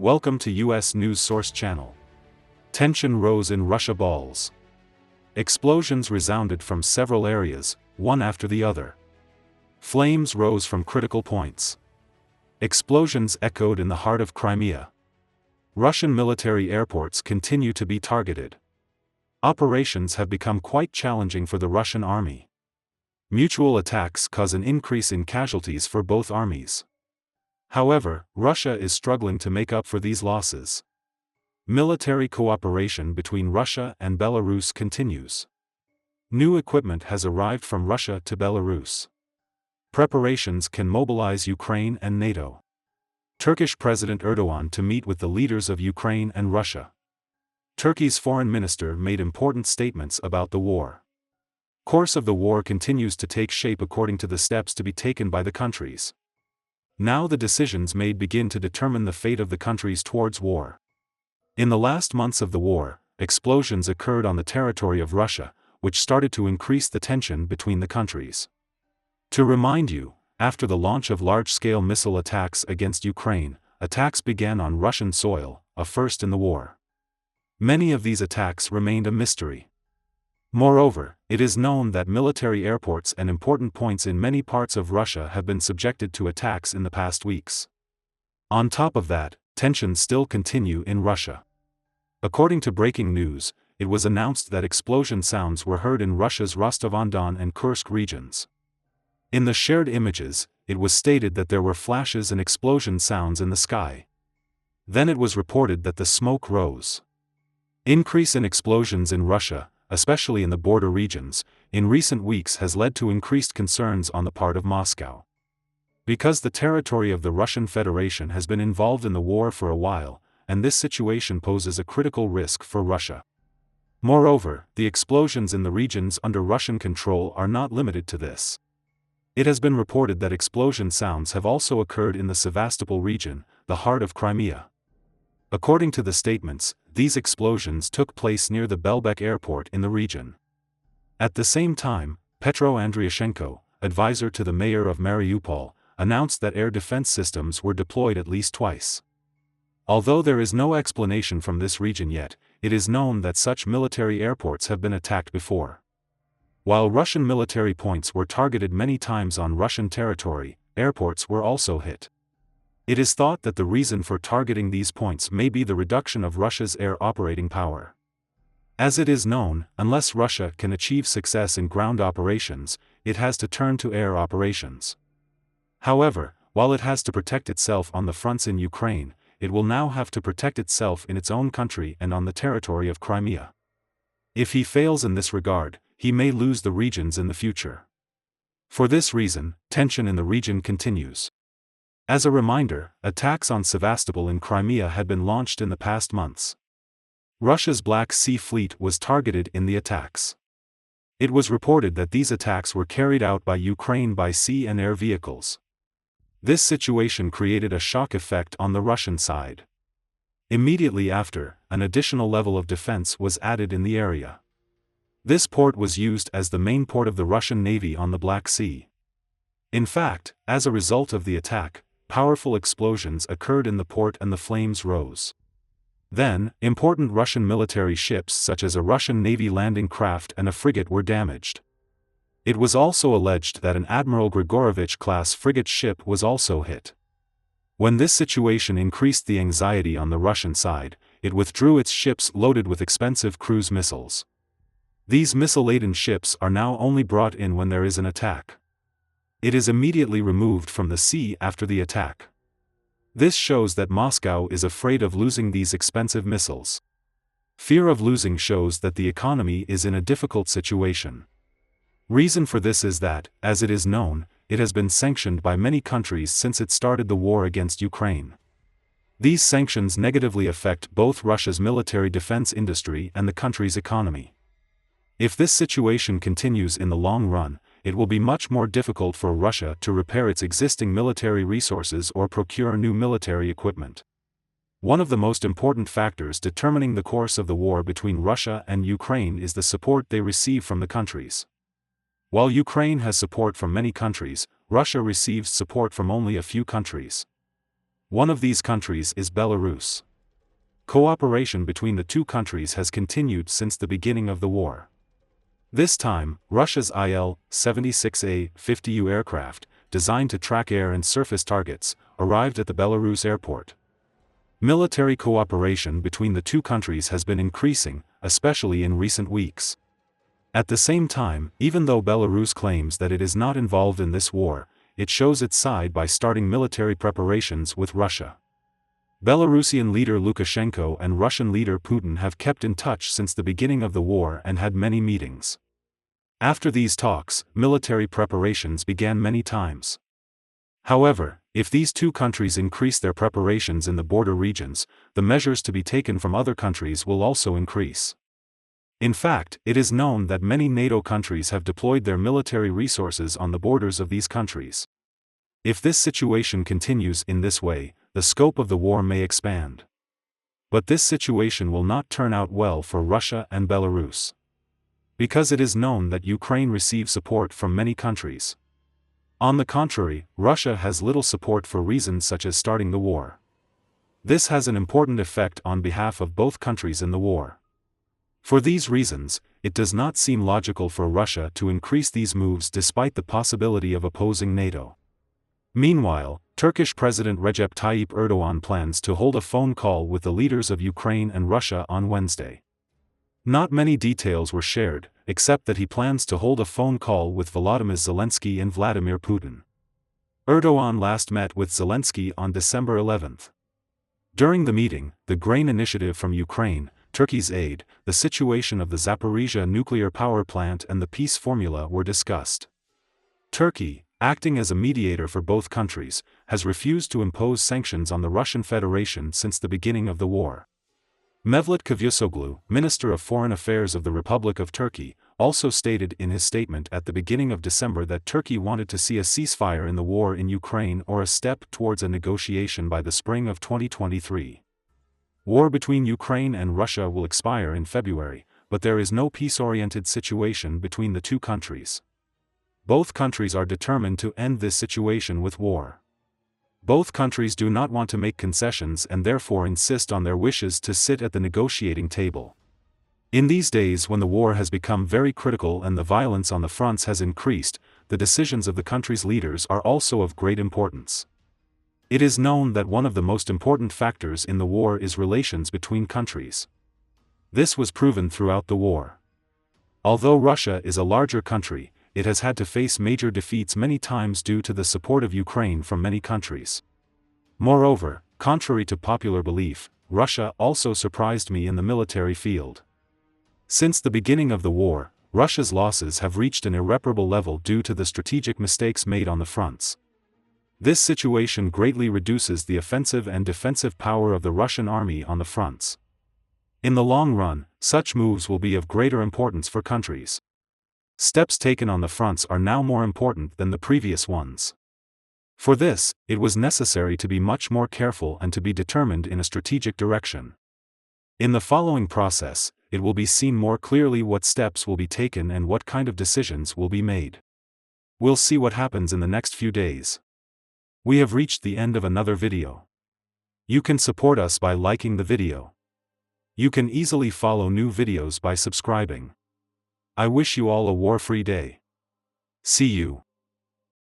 Welcome to U.S. News Source Channel. Tension rose in Russia balls. Explosions resounded from several areas, one after the other. Flames rose from critical points. Explosions echoed in the heart of Crimea. Russian military airports continue to be targeted. Operations have become quite challenging for the Russian army. Mutual attacks cause an increase in casualties for both armies. However, Russia is struggling to make up for these losses. Military cooperation between Russia and Belarus continues. New equipment has arrived from Russia to Belarus. Preparations can mobilize Ukraine and NATO. Turkish President Erdogan to meet with the leaders of Ukraine and Russia. Turkey's foreign minister made important statements about the war. Course of the war continues to take shape according to the steps to be taken by the countries. Now the decisions made begin to determine the fate of the countries towards war. In the last months of the war, explosions occurred on the territory of Russia, which started to increase the tension between the countries. To remind you, after the launch of large-scale missile attacks against Ukraine, attacks began on Russian soil, a first in the war. Many of these attacks remained a mystery. Moreover, it is known that military airports and important points in many parts of Russia have been subjected to attacks in the past weeks. On top of that, tensions still continue in Russia. According to breaking news, it was announced that explosion sounds were heard in Russia's Rostov-on-Don and Kursk regions. In the shared images, it was stated that there were flashes and explosion sounds in the sky. Then it was reported that the smoke rose. Increase in explosions in Russia, especially in the border regions, in recent weeks has led to increased concerns on the part of Moscow. Because the territory of the Russian Federation has been involved in the war for a while, and this situation poses a critical risk for Russia. Moreover, the explosions in the regions under Russian control are not limited to this. It has been reported that explosion sounds have also occurred in the Sevastopol region, the heart of Crimea. According to the statements, these explosions took place near the Belbek airport in the region. At the same time, Petro Andriushenko, advisor to the mayor of Mariupol, announced that air defense systems were deployed at least twice. Although there is no explanation from this region yet, it is known that such military airports have been attacked before. While Russian military points were targeted many times on Russian territory, airports were also hit. It is thought that the reason for targeting these points may be the reduction of Russia's air operating power. As it is known, unless Russia can achieve success in ground operations, it has to turn to air operations. However, while it has to protect itself on the fronts in Ukraine, it will now have to protect itself in its own country and on the territory of Crimea. If he fails in this regard, he may lose the regions in the future. For this reason, tension in the region continues. As a reminder, attacks on Sevastopol in Crimea had been launched in the past months. Russia's Black Sea Fleet was targeted in the attacks. It was reported that these attacks were carried out by Ukraine by sea and air vehicles. This situation created a shock effect on the Russian side. Immediately after, an additional level of defense was added in the area. This port was used as the main port of the Russian Navy on the Black Sea. In fact, as a result of the attack, powerful explosions occurred in the port and the flames rose. Then, important Russian military ships such as a Russian Navy landing craft and a frigate were damaged. It was also alleged that an Admiral Grigorovich-class frigate ship was also hit. When this situation increased the anxiety on the Russian side, it withdrew its ships loaded with expensive cruise missiles. These missile-laden ships are now only brought in when there is an attack. It is immediately removed from the sea after the attack. This shows that Moscow is afraid of losing these expensive missiles. Fear of losing shows that the economy is in a difficult situation. Reason for this is that, as it is known, it has been sanctioned by many countries since it started the war against Ukraine. These sanctions negatively affect both Russia's military defense industry and the country's economy. If this situation continues in the long run, it will be much more difficult for Russia to repair its existing military resources or procure new military equipment. One of the most important factors determining the course of the war between Russia and Ukraine is the support they receive from the countries. While Ukraine has support from many countries, Russia receives support from only a few countries. One of these countries is Belarus. Cooperation between the two countries has continued since the beginning of the war. This time, Russia's Il-76A 50U aircraft, designed to track air and surface targets, arrived at the Belarus airport. Military cooperation between the two countries has been increasing, especially in recent weeks. At the same time, even though Belarus claims that it is not involved in this war, it shows its side by starting military preparations with Russia. Belarusian leader Lukashenko and Russian leader Putin have kept in touch since the beginning of the war and had many meetings. After these talks, military preparations began many times. However, if these two countries increase their preparations in the border regions, the measures to be taken from other countries will also increase. In fact, it is known that many NATO countries have deployed their military resources on the borders of these countries. If this situation continues in this way, the scope of the war may expand. But this situation will not turn out well for Russia and Belarus, because it is known that Ukraine receives support from many countries. On the contrary, Russia has little support for reasons such as starting the war. This has an important effect on behalf of both countries in the war. For these reasons, it does not seem logical for Russia to increase these moves despite the possibility of opposing NATO. Meanwhile, Turkish President Recep Tayyip Erdogan plans to hold a phone call with the leaders of Ukraine and Russia on Wednesday. Not many details were shared, except that he plans to hold a phone call with Volodymyr Zelensky and Vladimir Putin. Erdogan last met with Zelensky on December 11. During the meeting, the grain initiative from Ukraine, Turkey's aid, the situation of the Zaporizhzhia nuclear power plant and the peace formula were discussed. Turkey, acting as a mediator for both countries, has refused to impose sanctions on the Russian Federation since the beginning of the war. Mevlut Cavusoglu, Minister of Foreign Affairs of the Republic of Turkey, also stated in his statement at the beginning of December that Turkey wanted to see a ceasefire in the war in Ukraine or a step towards a negotiation by the spring of 2023. War between Ukraine and Russia will expire in February, but there is no peace-oriented situation between the two countries. Both countries are determined to end this situation with war. Both countries do not want to make concessions and therefore insist on their wishes to sit at the negotiating table. In these days when the war has become very critical and the violence on the fronts has increased, the decisions of the country's leaders are also of great importance. It is known that one of the most important factors in the war is relations between countries. This was proven throughout the war. Although Russia is a larger country, it has had to face major defeats many times due to the support of Ukraine from many countries. Moreover, contrary to popular belief, Russia also surprised me in the military field. Since the beginning of the war, Russia's losses have reached an irreparable level due to the strategic mistakes made on the fronts. This situation greatly reduces the offensive and defensive power of the Russian army on the fronts. In the long run, such moves will be of greater importance for countries. Steps taken on the fronts are now more important than the previous ones. For this, it was necessary to be much more careful and to be determined in a strategic direction. In the following process, it will be seen more clearly what steps will be taken and what kind of decisions will be made. We'll see what happens in the next few days. We have reached the end of another video. You can support us by liking the video. You can easily follow new videos by subscribing. I wish you all a war-free day. See you.